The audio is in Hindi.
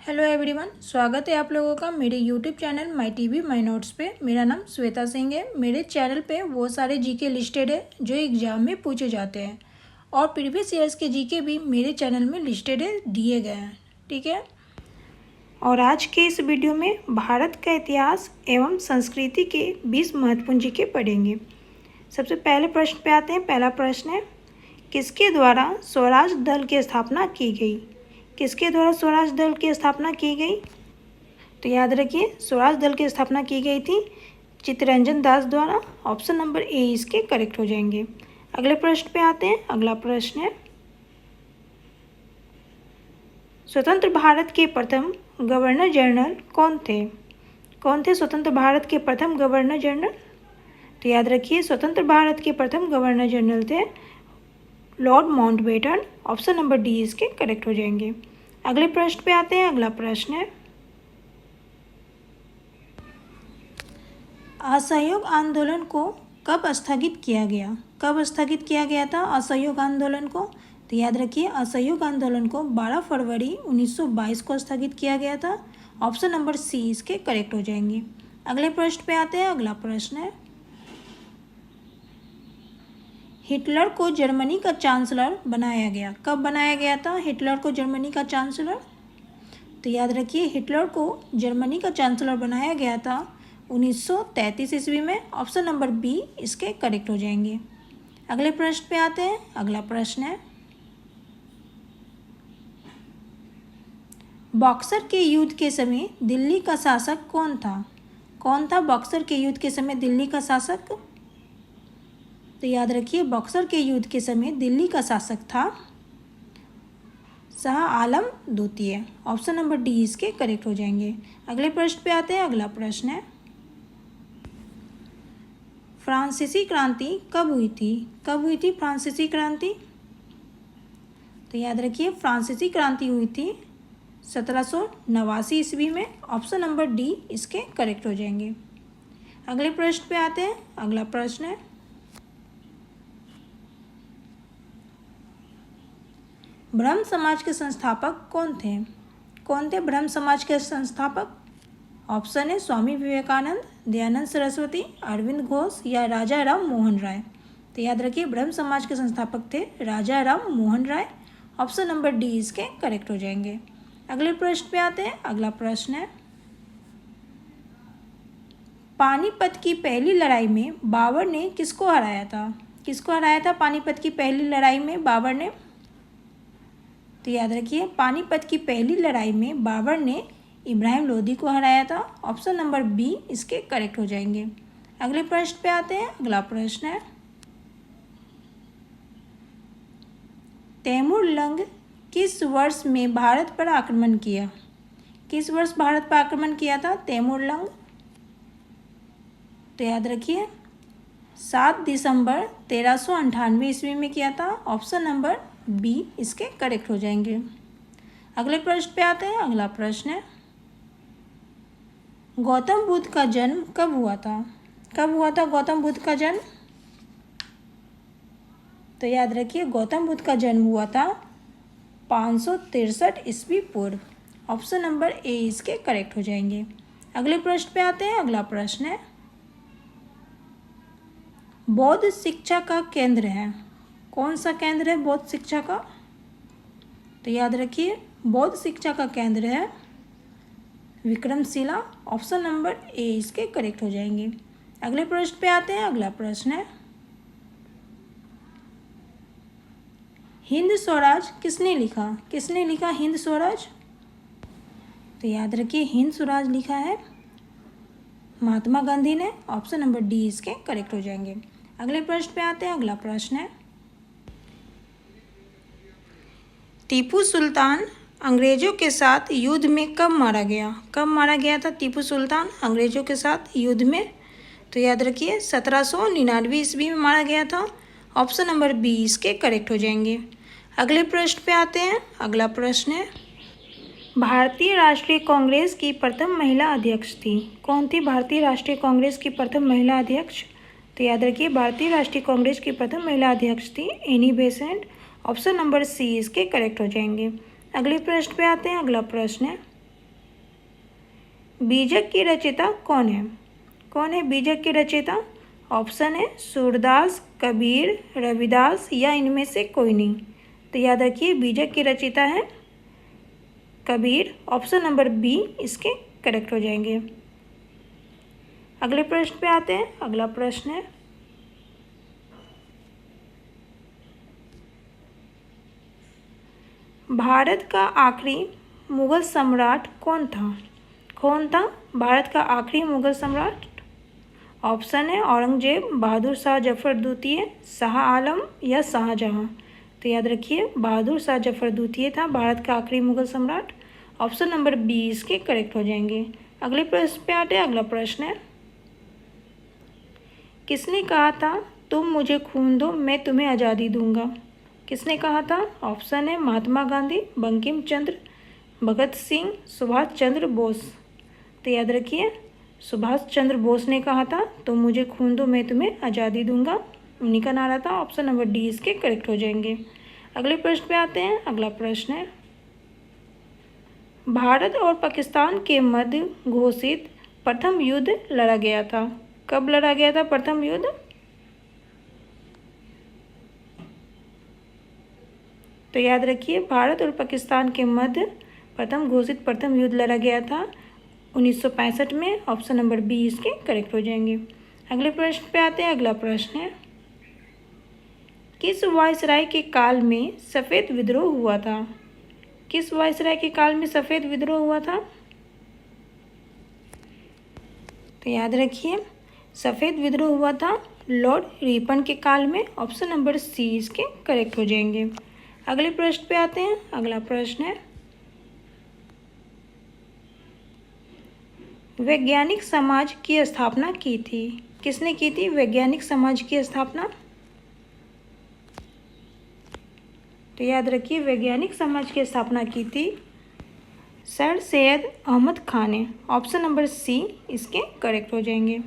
हेलो एवरीवन, स्वागत है आप लोगों का मेरे YouTube channel my TV my notes पे। मेरा नाम श्वेता सिंह है। मेरे चैनल पे वो सारे जीके लिस्टेड है जो एग्जाम में पूछे जाते हैं और प्रीवियस ईयर्स के जीके भी मेरे चैनल में लिस्टेड है, दिए गए हैं। ठीक है। और आज के इस वीडियो में भारत का इतिहास एवं संस्कृति के 20 महत्वपूर्ण जीके पढ़ेंगे। सबसे पहले प्रश्न पे आते हैं। पहला प्रश्न है, किसके द्वारा स्वराज दल की स्थापना की गई? किसके द्वारा स्वराज दल की स्थापना की गई? तो याद रखिए, स्वराज दल की स्थापना की गई थी चित्तरंजन दास द्वारा। ऑप्शन नंबर ए इसके करेक्ट हो जाएंगे। अगले प्रश्न पे आते हैं। अगला प्रश्न है, स्वतंत्र भारत के प्रथम गवर्नर जनरल कौन थे? कौन थे स्वतंत्र भारत के प्रथम गवर्नर जनरल? तो याद रखिए, स्वतंत्र भारत के प्रथम गवर्नर जनरल थे Lord Mountbatten. Option number D इसके करेक्ट हो जाएंगे। अगले प्रश्न पे आते हैं। अगला प्रश्न है, असहयोग आंदोलन को कब स्थगित किया गया? कब स्थगित किया गया था असहयोग आंदोलन को? तो याद रखिए, असहयोग आंदोलन को 12 फरवरी 1922 को स्थगित किया गया था। ऑप्शन नंबर सी इसके करेक्ट हो जाएंगे। अगले प्रश्न पे आते हैं। अगला प्रश्न है, हिटलर को जर्मनी का चांसलर बनाया गया। कब बनाया गया था हिटलर को जर्मनी का चांसलर? तो याद रखिए, हिटलर को जर्मनी का चांसलर बनाया गया था 1933 ईस्वी में। ऑप्शन नंबर बी इसके करेक्ट हो जाएंगे। अगले प्रश्न पे आते हैं। अगला प्रश्न है, बक्सर के युद्ध के समय दिल्ली का शासक कौन था? कौन था बक्सर के युद्ध के समय दिल्ली का शासक? तो याद रखिए, बक्सर के युद्ध के समय दिल्ली का शासक था शाह आलम द्वितीय। ऑप्शन नंबर डी इसके करेक्ट हो जाएंगे। अगले प्रश्न पे आते हैं। अगला प्रश्न है, फ्रांसीसी क्रांति कब हुई थी? कब हुई थी फ्रांसीसी क्रांति? तो याद रखिए, फ्रांसीसी क्रांति हुई थी 1789 ईस्वी में। ऑप्शन नंबर डी इसके करेक्ट हो जाएंगे। अगले प्रश्न पे आते हैं। अगला प्रश्न है, ब्रह्म समाज के संस्थापक कौन थे? कौन थे ब्रह्म समाज के संस्थापक? ऑप्शन है स्वामी विवेकानंद, दयानंद सरस्वती, अरविंद घोष या राजा राम मोहन राय। तो याद रखिए, ब्रह्म समाज के संस्थापक थे राजा Ram Mohan Roy. Option number D इसके करेक्ट हो जाएंगे। अगले प्रश्न पे आते हैं। अगला प्रश्न है, पानीपत की पहली लड़ाई में बाबर ने किसको हराया था? किसको हराया था पानीपत की पहली लड़ाई में बाबर ने? तो याद रखिए, पानीपत की पहली लड़ाई में बाबर ने इब्राहिम लोदी को हराया था। ऑप्शन नंबर बी इसके करेक्ट हो जाएंगे। अगले प्रश्न पे आते हैं। अगला प्रश्न है, तैमूर लंग किस वर्ष में भारत पर आक्रमण किया? किस वर्ष भारत पर आक्रमण किया था तैमूर लंग? तो याद रखिए, 7 दिसंबर 1398 ईस्वी में किया था। ऑप्शन नंबर बी इसके करेक्ट हो जाएंगे। अगले प्रश्न पे आते हैं। अगला प्रश्न है, गौतम बुद्ध का जन्म कब हुआ था? कब हुआ था गौतम बुद्ध का जन्म? तो याद रखिए, गौतम बुद्ध का जन्म हुआ था 563 ईस्वी पूर्व। ऑप्शन नंबर ए इसके करेक्ट हो जाएंगे। अगले प्रश्न पे आते हैं। अगला प्रश्न है, बौद्ध शिक्षा का केंद्र है। कौन सा केंद्र है बौद्ध शिक्षा का? तो याद रखिए, बौद्ध शिक्षा का केंद्र है विक्रमशिला। ऑप्शन नंबर ए इसके करेक्ट हो जाएंगे। अगले प्रश्न पे आते हैं। अगला प्रश्न है, हिंद स्वराज किसने लिखा? किसने लिखा हिंद स्वराज? तो याद रखिए, हिंद स्वराज लिखा है महात्मा गांधी ने। ऑप्शन नंबर डी इसके करेक्ट हो जाएंगे। अगले प्रश्न पे आते हैं। अगला प्रश्न है, टीपू सुल्तान अंग्रेजों के साथ युद्ध में कब मारा गया? कब मारा गया था टीपू सुल्तान अंग्रेजों के साथ युद्ध में? तो याद रखिए, 1799 ईस्वी में मारा गया था। ऑप्शन नंबर बी इसके करेक्ट हो जाएंगे। अगले प्रश्न पे आते हैं। अगला प्रश्न है, भारतीय राष्ट्रीय कांग्रेस की प्रथम महिला अध्यक्ष थी। कौन थी भारतीय राष्ट्रीय कांग्रेस की प्रथम महिला अध्यक्ष? तो याद रखिए, भारतीय राष्ट्रीय कांग्रेस की प्रथम महिला अध्यक्ष थी Annie Besant. Option number C इसके करेक्ट हो जाएंगे। अगले प्रश्न पे आते हैं। अगला प्रश्न है, बीजक की रचयिता कौन है? कौन है बीजक की रचयिता? ऑप्शन है सूरदास, कबीर, रविदास या इनमें से कोई नहीं। तो याद रखिए बीजक की रचयिता है कबीर। ऑप्शन नंबर बी इसके करेक्ट हो जाएंगे। अगले प्रश्न पे आते हैं। अगला प्रश्न है भारत का आखिरी मुगल सम्राट कौन था? कौन था भारत का आखिरी मुगल सम्राट? ऑप्शन है औरंगजेब, बहादुर शाह जफर द्वितीय, शाह आलम या शाहजहां। तो याद रखिए बहादुर शाह जफर द्वितीय था भारत का आखिरी मुगल सम्राट। ऑप्शन नंबर बी इसके करेक्ट हो जाएंगे। अगले प्रश्न पे आते हैं। अगला प्रश्न है किसने कहा था तुम मुझे खून दो मैं तुम्हें आज़ादी दूंगा? किसने कहा था? ऑप्शन है महात्मा गांधी, बंकिम चंद्र, भगत सिंह, सुभाष चंद्र बोस। तो याद रखिए सुभाष चंद्र बोस ने कहा था तुम मुझे खून दो मैं तुम्हें आज़ादी दूंगा। उन्हीं का नारा था। ऑप्शन नंबर डी इसके करेक्ट हो जाएंगे। अगले प्रश्न पे आते हैं। अगला प्रश्न है भारत और पाकिस्तान के मध्य घोषित प्रथम युद्ध लड़ा गया था। कब लड़ा गया था प्रथम युद्ध? तो याद रखिए भारत और पाकिस्तान के मध्य घोषित प्रथम युद्ध लड़ा गया था 1965 में। ऑप्शन नंबर बी इसके करेक्ट हो जाएंगे। अगले प्रश्न पे आते हैं। अगला प्रश्न है किस वायसराय के काल में सफ़ेद विद्रोह हुआ था? किस वायसराय के काल में सफ़ेद विद्रोह हुआ था? तो याद रखिए सफ़ेद विद्रोह हुआ था लॉर्ड रिपन के काल में। ऑप्शन नंबर सी इसके करेक्ट हो जाएंगे। अगले प्रश्न पे आते हैं। अगला प्रश्न है वैज्ञानिक समाज की स्थापना की थी। किसने की थी वैज्ञानिक समाज की स्थापना? तो याद रखिए वैज्ञानिक समाज की स्थापना की थी सर सैयद अहमद खान ने। ऑप्शन नंबर सी इसके करेक्ट हो जाएंगे।